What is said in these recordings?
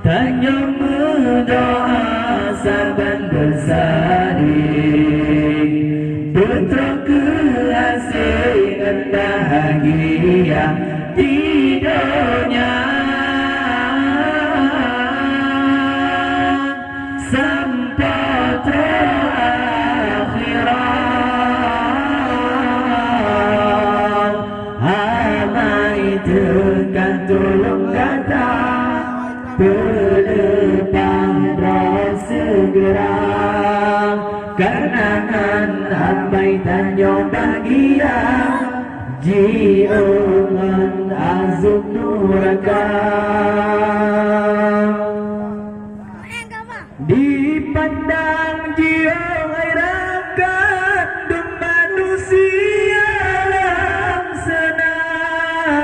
Tanya berdoa saban bersalin, putra kehasil bahagia di dunia sampai terakhirat. Amai tekan tolong kata berdepan roh segera, karenaan amai tanya bahagia jiungan azub nuraka. Dipandang jiwa rakan dan manusia yang senang,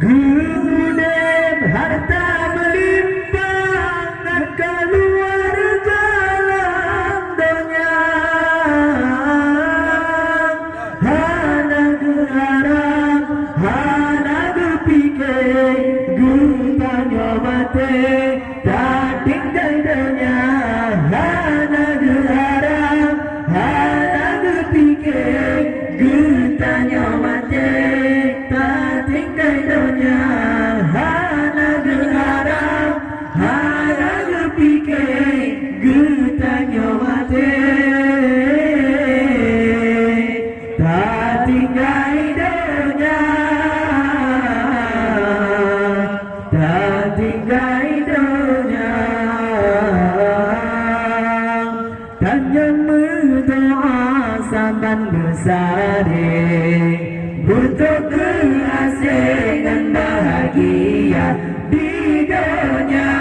gudem harta melimpah keluar jalan dunia. Hana geharap, hana gepikir, gutanya mati tak tinggal dunia. Hana geharap, hana gepikir, gutanya mati tak tinggal dunia. Hana geharap, hana gepikir, gutanya mati tak tinggal dunia. Tak tinggal dunia. Dan yang berdoa saban bersalin, butuh kehasil bahagia di dunia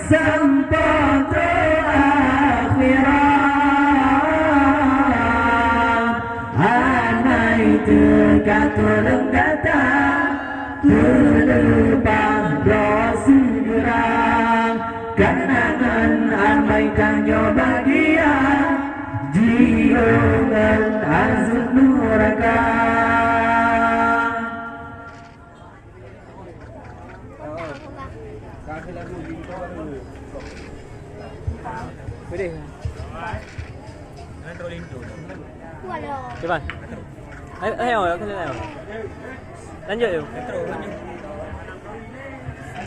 sampai terakhirat. Anai dekat tolong kata terlepas roh segera, karenaan amai tanya bahagia jiungan azub nuraka. Boleh. Coba. Ayo, ayo, lanjut yuk.